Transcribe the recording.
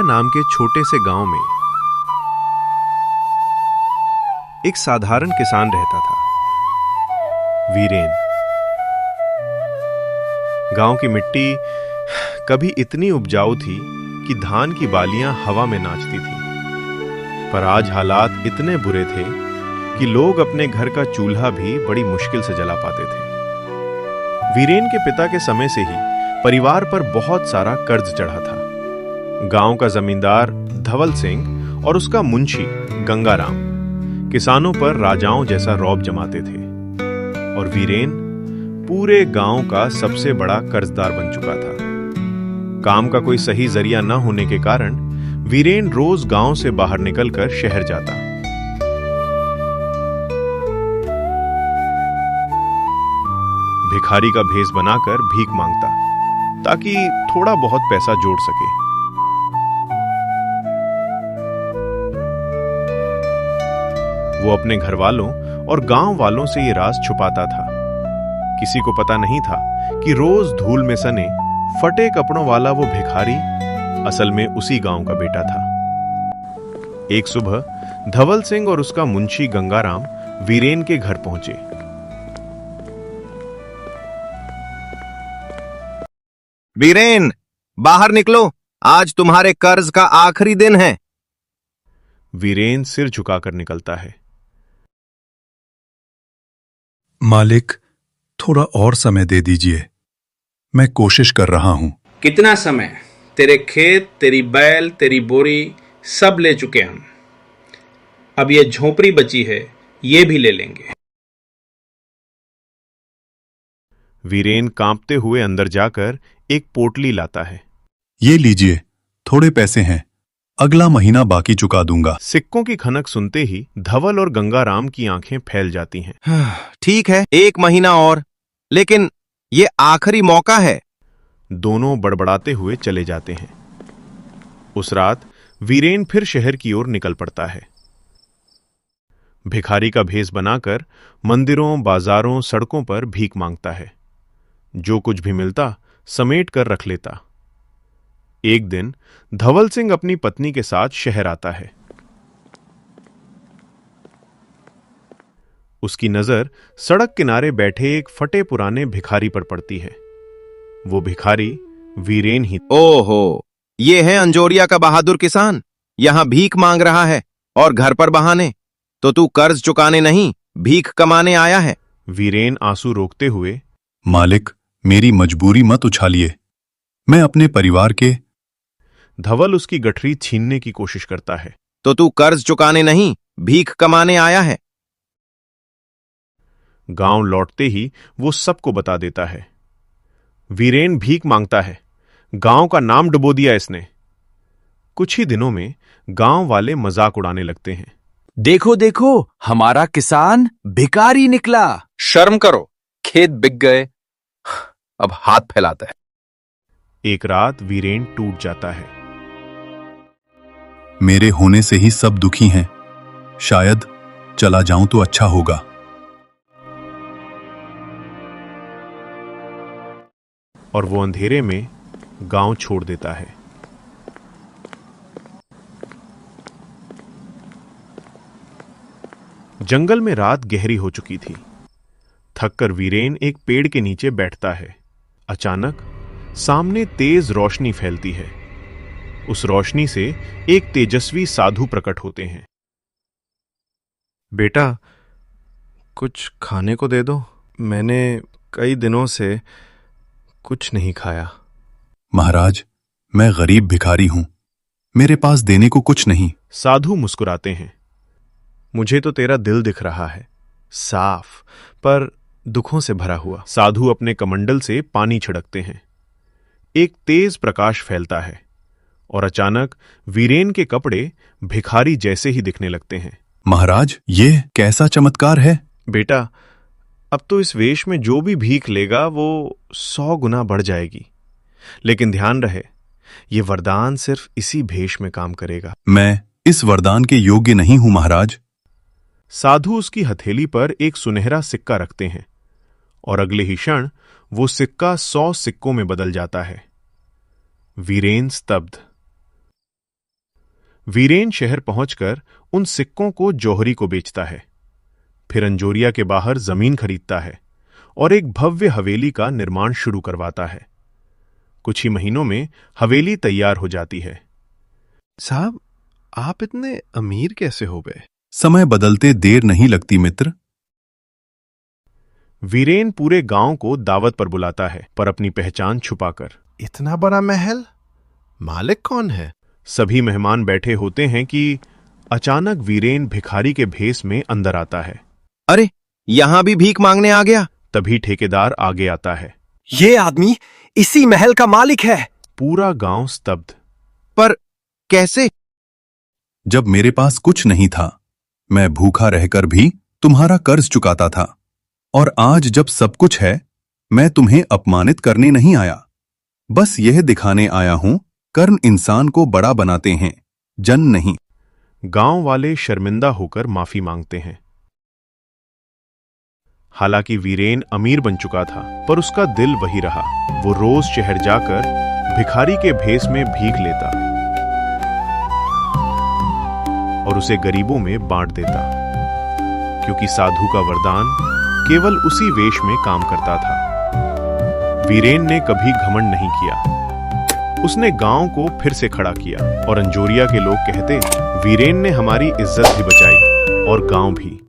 नाम के छोटे से गांव में एक साधारण किसान रहता था, वीरेन। गांव की मिट्टी कभी इतनी उपजाऊ थी कि धान की बालियां हवा में नाचती थी, पर आज हालात इतने बुरे थे कि लोग अपने घर का चूल्हा भी बड़ी मुश्किल से जला पाते थे। वीरेन के पिता के समय से ही परिवार पर बहुत सारा कर्ज चढ़ा था। गांव का जमींदार धवल सिंह और उसका मुंशी गंगाराम किसानों पर राजाओं जैसा रौब जमाते थे, और वीरेन पूरे गांव का सबसे बड़ा कर्जदार बन चुका था। काम का कोई सही जरिया न होने के कारण वीरेन रोज गांव से बाहर निकलकर शहर जाता। भिखारी का भेष बनाकर भीख मांगता ताकि थोड़ा बहुत पैसा जोड़ सके। वो अपने घर वालों और गांव वालों से ये राज छुपाता था। किसी को पता नहीं था कि रोज धूल में सने फटे कपड़ों वाला वो भिखारी असल में उसी गांव का बेटा था। एक सुबह धवल सिंह और उसका मुंशी गंगाराम वीरेन के घर पहुंचे। वीरेन, बाहर निकलो, आज तुम्हारे कर्ज का आखिरी दिन है। वीरेन सिर झुकाकर निकलता है। मालिक, थोड़ा और समय दे दीजिए, मैं कोशिश कर रहा हूं। कितना समय? तेरे खेत, तेरी बैल, तेरी बोरी सब ले चुके हम। अब ये झोपड़ी बची है, ये भी ले लेंगे। वीरेन कांपते हुए अंदर जाकर एक पोटली लाता है। ये लीजिए, थोड़े पैसे हैं, अगला महीना बाकी चुका दूंगा। सिक्कों की खनक सुनते ही धवल और गंगाराम की आंखें फैल जाती हैं। ठीक है, 1 महीना और, लेकिन ये आखिरी मौका है। दोनों बड़बड़ाते हुए चले जाते हैं। उस रात वीरेन फिर शहर की ओर निकल पड़ता है। भिखारी का भेष बनाकर मंदिरों, बाजारों, सड़कों पर भीख मांगता है। जो कुछ भी मिलता समेट कर रख लेता। एक दिन धवल सिंह अपनी पत्नी के साथ शहर आता है। उसकी नजर सड़क किनारे बैठे एक फटे पुराने भिखारी पर पड़ती है। वो भिखारी वीरेन ही। ओहो, ये है अंजोरिया का बहादुर किसान, यहां भीख मांग रहा है और घर पर बहाने। तो तू कर्ज चुकाने नहीं, भीख कमाने आया है। वीरेन आंसू रोकते हुए, मालिक, मेरी मजबूरी मत उछालिए, मैं अपने परिवार के। धवल उसकी गठरी छीनने की कोशिश करता है। तो तू कर्ज चुकाने नहीं, भीख कमाने आया है। गांव लौटते ही वो सबको बता देता है। वीरेन भीख मांगता है, गांव का नाम डुबो दिया इसने। कुछ ही दिनों में गांव वाले मजाक उड़ाने लगते हैं। देखो देखो, हमारा किसान भिखारी निकला। शर्म करो, खेत बिक गए, अब हाथ फैलाता है। एक रात वीरेन टूट जाता है। मेरे होने से ही सब दुखी हैं, शायद चला जाऊं तो अच्छा होगा। और वो अंधेरे में गांव छोड़ देता है। जंगल में रात गहरी हो चुकी थी। थककर वीरेन एक पेड़ के नीचे बैठता है। अचानक सामने तेज रोशनी फैलती है। उस रोशनी से एक तेजस्वी साधु प्रकट होते हैं। बेटा, कुछ खाने को दे दो, मैंने कई दिनों से कुछ नहीं खाया। महाराज, मैं गरीब भिखारी हूं, मेरे पास देने को कुछ नहीं। साधु मुस्कुराते हैं। मुझे तो तेरा दिल दिख रहा है, साफ पर दुखों से भरा हुआ। साधु अपने कमंडल से पानी छिड़कते हैं। एक तेज प्रकाश फैलता है और अचानक वीरेन के कपड़े भिखारी जैसे ही दिखने लगते हैं। महाराज, ये कैसा चमत्कार है? बेटा, अब तो इस वेश में जो भी भीख लेगा वो 100 गुना बढ़ जाएगी। लेकिन ध्यान रहे, ये वरदान सिर्फ इसी भेष में काम करेगा। मैं इस वरदान के योग्य नहीं हूं महाराज। साधु उसकी हथेली पर एक सुनहरा सिक्का रखते हैं और अगले ही क्षण वो सिक्का 100 सिक्कों में बदल जाता है। वीरेन स्तब्ध। वीरेन शहर पहुंचकर उन सिक्कों को जौहरी को बेचता है। फिर अंजोरिया के बाहर जमीन खरीदता है और एक भव्य हवेली का निर्माण शुरू करवाता है। कुछ ही महीनों में हवेली तैयार हो जाती है। साहब, आप इतने अमीर कैसे हो गए? समय बदलते देर नहीं लगती मित्र। वीरेन पूरे गांव को दावत पर बुलाता है, पर अपनी पहचान छुपाकर। इतना बड़ा महल, मालिक कौन है? सभी मेहमान बैठे होते हैं कि अचानक वीरेन भिखारी के भेष में अंदर आता है। अरे, यहां भी भीख मांगने आ गया? तभी ठेकेदार आगे आता है। ये आदमी इसी महल का मालिक है। पूरा गांव स्तब्ध। पर कैसे? जब मेरे पास कुछ नहीं था, मैं भूखा रहकर भी तुम्हारा कर्ज चुकाता था, और आज जब सब कुछ है, मैं तुम्हें अपमानित करने नहीं आया। बस यह दिखाने आया हूं, कर्म इंसान को बड़ा बनाते हैं, जन नहीं। गांव वाले शर्मिंदा होकर माफी मांगते हैं। हालांकि वीरेन अमीर बन चुका था, पर उसका दिल वही रहा। वो रोज शहर जाकर भिखारी के भेष में भीख लेता और उसे गरीबों में बांट देता, क्योंकि साधु का वरदान केवल उसी वेश में काम करता था। वीरेन ने कभी घमंड नहीं किया। उसने गांव को फिर से खड़ा किया और अंजोरिया के लोग कहते, वीरेन ने हमारी इज्जत भी बचाई और गांव भी।